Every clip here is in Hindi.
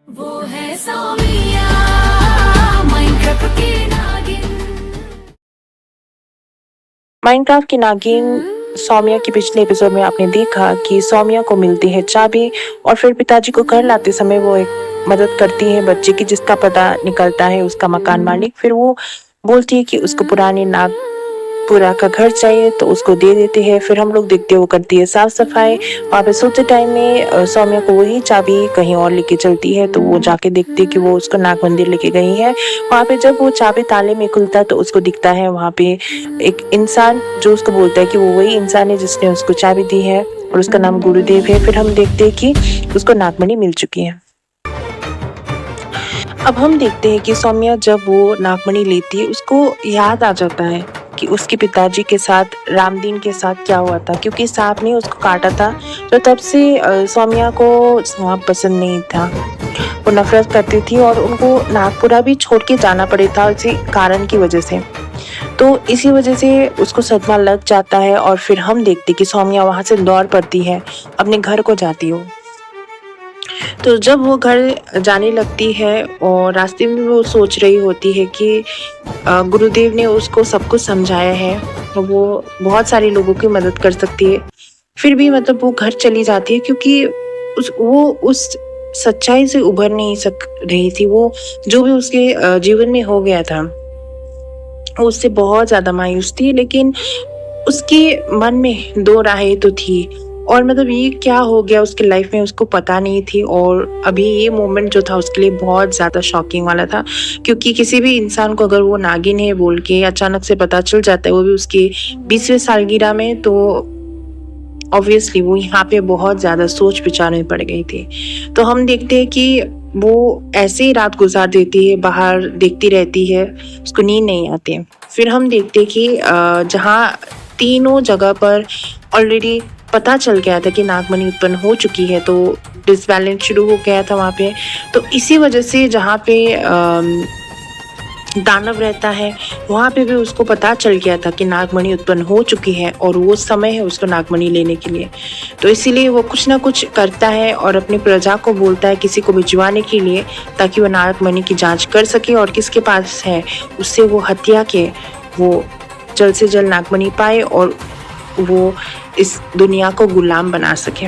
वो है सौमिया माइनक्राफ्ट की नागिन। माइनक्राफ्ट की नागिन सौम्या के पिछले एपिसोड में आपने देखा कि सौम्या को मिलती है चाबी और फिर पिताजी को घर लाते समय वो एक मदद करती है बच्चे की, जिसका पता निकलता है उसका मकान मालिक। फिर वो बोलती है कि उसको पुरानी नागपुरा का घर चाहिए तो उसको दे देते हैं। फिर हम लोग देखते हैं वो करती है साफ सफाई। वहाँ पे सोते टाइम में सौम्या को वही चाबी कहीं और लेके चलती है, तो वो जाके देखती है कि वो उसको नाग मंदिर लेके गई है। वहाँ पे जब वो चाबी ताले में खुलता है तो उसको दिखता है वहाँ पे एक इंसान जो उसको बोलता है कि वो वही इंसान है जिसने उसको चाबी दी है और उसका नाम गुरुदेव है। फिर हम देखते हैं कि उसको नागमणि मिल चुकी है। अब हम देखते हैं कि सौम्या जब वो नागमणि लेती है उसको याद आ जाता है कि उसके पिताजी के साथ रामदीन के साथ क्या हुआ था, क्योंकि सांप ने उसको काटा था। तो तब से सौम्या को सांप पसंद नहीं था, वो नफरत करती थी और उनको नागपुरा भी छोड़ के जाना पड़े था इसी कारण की वजह से। तो इसी वजह से उसको सदमा लग जाता है और फिर हम देखते कि सौम्या वहां से दौड़ पड़ती है, अपने घर को जाती हो। तो जब वो घर जाने लगती है और रास्ते में वो सोच रही होती है कि गुरुदेव ने उसको सब कुछ समझाया है, तो वो बहुत सारे लोगों की मदद कर सकती है। फिर भी मतलब वो घर चली जाती है क्योंकि उस सच्चाई से उभर नहीं सक रही थी। वो जो भी उसके जीवन में हो गया था वो उससे बहुत ज्यादा मायूस थी, लेकिन उसके मन में दो राहें तो थी और मतलब ये क्या हो गया उसके लाइफ में उसको पता नहीं थी। और अभी ये मोमेंट जो था उसके लिए बहुत ज़्यादा शॉकिंग वाला था, क्योंकि किसी भी इंसान को अगर वो नागिन है बोल के अचानक से पता चल जाता है, वो भी उसके 20वें सालगिरह में, तो ऑब्वियसली वो यहाँ पे बहुत ज़्यादा सोच विचार में पड़ गई थी। तो हम देखते हैं कि वो ऐसे ही रात गुजार देती है, बाहर देखती रहती है, उसको नींद नहीं आती है। फिर हम देखते हैं कि जहाँ तीनों जगह पर ऑलरेडी पता चल गया था कि नागमणि उत्पन्न हो चुकी है, तो डिसबैलेंस शुरू हो गया था वहाँ पे। तो इसी वजह से जहाँ पे दानव रहता है वहाँ पे भी उसको पता चल गया था कि नागमणि उत्पन्न हो चुकी है और वो समय है उसको नागमणि लेने के लिए। तो इसीलिए वो कुछ ना कुछ करता है और अपनी प्रजा को बोलता है किसी को भिजवाने के लिए, ताकि वो नागमणि की जांच कर सके और किसके पास है उससे वो हत्या के वो जल्द से जल्द नागमणि पाए और वो इस दुनिया को गुलाम बना सके।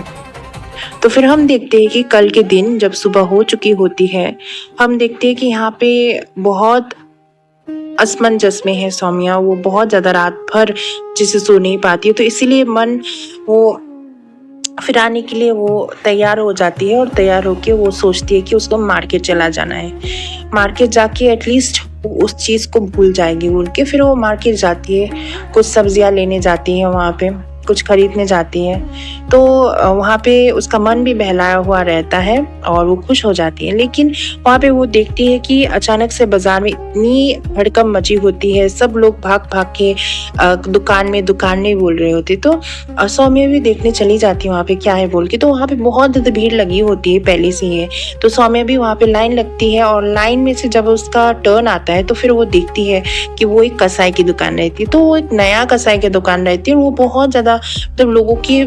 तो फिर हम देखते हैं कि कल के दिन जब सुबह हो चुकी होती है, हम देखते हैं कि यहाँ पे बहुत असमंजस में है सौम्या। वो बहुत ज्यादा रात भर जिसे सो नहीं पाती है, तो इसीलिए मन वो फिर आने के लिए वो तैयार हो जाती है और तैयार होके वो सोचती है कि उसको मार्केट चला जाना है। मार्केट जाके एटलीस्ट उस चीज को भूल जाएगी बोल के फिर वो मार्केट जाती है, कुछ सब्जियां लेने जाती है, वहाँ पे कुछ खरीदने जाती है। तो वहाँ पे उसका मन भी बहलाया हुआ रहता है और वो खुश हो जाती है। लेकिन वहाँ पे वो देखती है कि अचानक से बाजार में इतनी हड़कंप मची होती है, सब लोग भाग भाग के दुकान में बोल रहे होते। तो सौम्या भी देखने चली जाती है वहाँ पे क्या है बोल के। तो वहाँ पे बहुत ज़्यादा भीड़ लगी होती है पहले से ही है, तो सौम्या भी वहाँ पे लाइन लगती है और लाइन में से जब उसका टर्न आता है तो फिर वो देखती है कि वो एक कसाई की दुकान रहती है। तो वो एक नया कसाई की दुकान रहती है और वो बहुत ज़्यादा मतलब लोगों की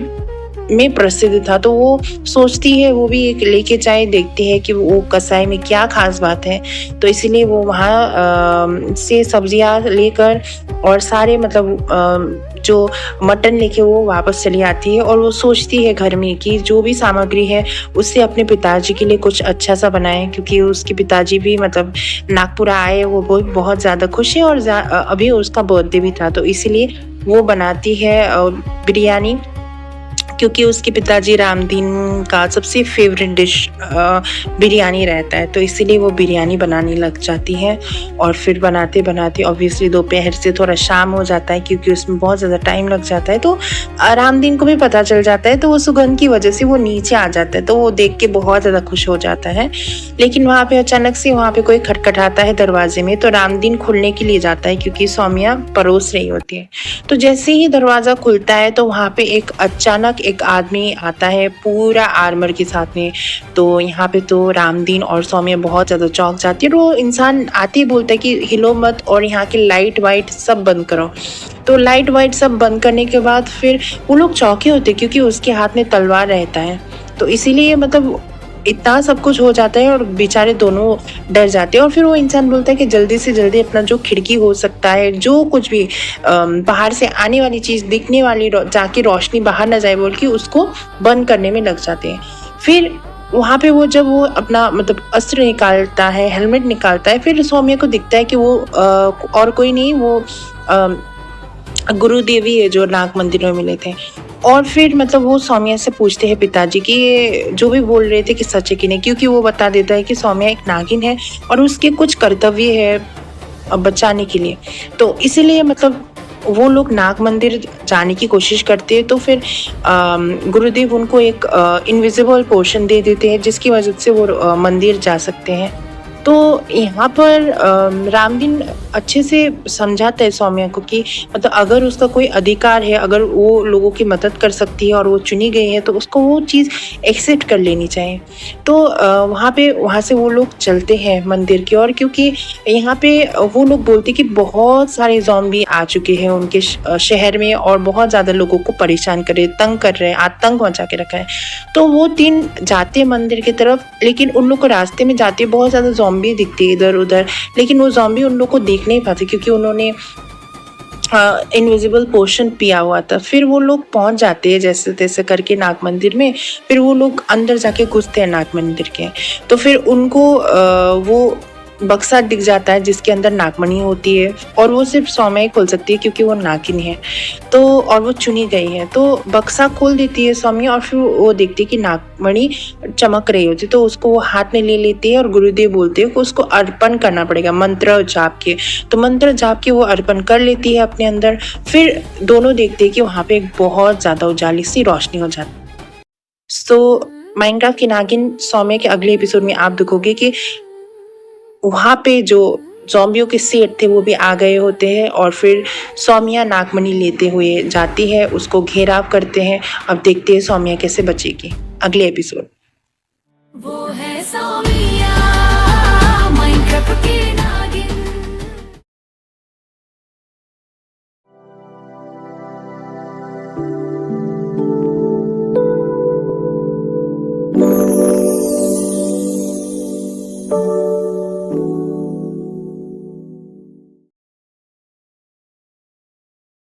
में प्रसिद्ध था। तो वो सोचती है वो भी एक लेके जाए, देखती है कि वो कसाई में क्या खास बात है। तो इसीलिए वो वहाँ से सब्जियां लेकर और सारे मतलब जो मटन लेके वो वापस चली आती है और वो सोचती है घर में कि जो भी सामग्री है उससे अपने पिताजी के लिए कुछ अच्छा सा बनाए, क्योंकि उसके पिताजी भी मतलब नागपुरा आए, वो बहुत ज़्यादा खुश है और अभी उसका बर्थडे भी था। तो इसीलिए वो बनाती है बिरयानी, क्योंकि उसके पिताजी रामदीन का सबसे फेवरेट डिश बिरयानी रहता है। तो इसीलिए वो बिरयानी बनाने लग जाती है और फिर बनाते बनाते ऑब्वियसली दोपहर से थोड़ा शाम हो जाता है, क्योंकि उसमें बहुत ज़्यादा टाइम लग जाता है। तो रामदीन को भी पता चल जाता है, तो वो सुगंध की वजह से वो नीचे आ जाता है। तो वो देख के बहुत ज़्यादा खुश हो जाता है। लेकिन वहाँ पे अचानक से वहाँ पे कोई खटखटाता है दरवाजे में, तो रामदीन खोलने के लिए जाता है क्योंकि सौम्या परोस रही होती है। तो जैसे ही दरवाज़ा खुलता है तो वहाँ पे एक अचानक एक आदमी आता है पूरा आर्मर के साथ में। तो यहाँ पे तो रामदीन और सौम्या बहुत ज़्यादा चौंक जाती है। वो इंसान आते ही बोलता है कि हिलो मत और यहाँ के लाइट वाइट सब बंद करो। तो लाइट वाइट सब बंद करने के बाद फिर वो लोग चौंके होते क्योंकि उसके हाथ में तलवार रहता है। तो इसीलिए मतलब इतना सब कुछ हो जाता है और बेचारे दोनों डर जाते हैं और फिर वो इंसान बोलता है कि जल्दी से जल्दी अपना जो खिड़की हो सकता है, जो कुछ भी बाहर से आने वाली चीज़ दिखने वाली ताकि रोशनी बाहर ना जाए बोल के उसको बंद करने में लग जाते हैं। फिर वहाँ पे वो जब वो अपना मतलब अस्त्र निकालता है, हेलमेट निकालता है, फिर सौम्या को दिखता है कि वो और कोई नहीं, वो गुरुदेवी है जो नाग मंदिर में मिले थे। और फिर मतलब वो सौम्या से पूछते हैं पिताजी कि ये जो भी बोल रहे थे कि सच है कि नहीं, क्योंकि वो बता देता है कि सौम्या एक नागिन है और उसके कुछ कर्तव्य है बचाने के लिए। तो इसीलिए मतलब वो लोग नाग मंदिर जाने की कोशिश करते हैं। तो फिर गुरुदेव उनको एक इनविजिबल पोर्शन दे देते हैं जिसकी वजह से वो मंदिर जा सकते हैं। तो यहाँ पर रामदीन अच्छे से समझाता है सौम्या को कि मतलब अगर उसका कोई अधिकार है, अगर वो लोगों की मदद कर सकती है और वो चुनी गई है तो उसको वो चीज़ एक्सेप्ट कर लेनी चाहिए। तो वहाँ से वो लोग चलते हैं मंदिर की ओर, क्योंकि यहाँ पे वो लोग बोलते कि बहुत सारे ज़ॉम्बी आ चुके हैं उनके शहर में और बहुत ज़्यादा लोगों को परेशान कर रहे, तंग कर रहे हैं, आतंक मचा के रखा है। तो वो तीन जाते हैं मंदिर की तरफ, लेकिन उन लोग को रास्ते में जाते बहुत ज़्यादा ज़ॉम्बी दिखते इधर उधर, लेकिन वो ज़ॉम्बी उन लोग को देख नहीं पाते क्योंकि उन्होंने इनविजिबल पोशन पिया हुआ था। फिर वो लोग पहुंच जाते हैं जैसे तैसे करके नाग मंदिर में। फिर वो लोग अंदर जाके घुसते हैं नाग मंदिर के। तो फिर उनको वो बक्सा दिख जाता है जिसके अंदर नागमणि होती है और वो सिर्फ सौम्या ही खोल सकती है क्योंकि वो नागिन है। तो और वो चुनी गई है, तो बक्सा खोल देती है सौम्या और फिर वो देखती है कि नागमणि चमक रही होती है, तो उसको वो हाथ में ले लेती है और गुरुदेव बोलते हैं कि उसको अर्पण करना पड़ेगा मंत्र जाप के। तो मंत्र जाप के वो अर्पण कर लेती है अपने अंदर। फिर दोनों देखते हैं कि वहाँ पे एक बहुत ज़्यादा उजाली सी रोशनी हो जाती है। सो माइनक्राफ्ट की नागिन सौम्या के अगले एपिसोड में आप देखोगे कि वहाँ पे जो ज़ॉम्बियों के सेट थे वो भी आ गए होते हैं और फिर सौम्या नागमणि लेते हुए जाती है, उसको घेराव करते हैं। अब देखते हैं सौम्या कैसे बचेगी अगले एपिसोड। वो है सौम्या माइनक्राफ्ट की नागिन।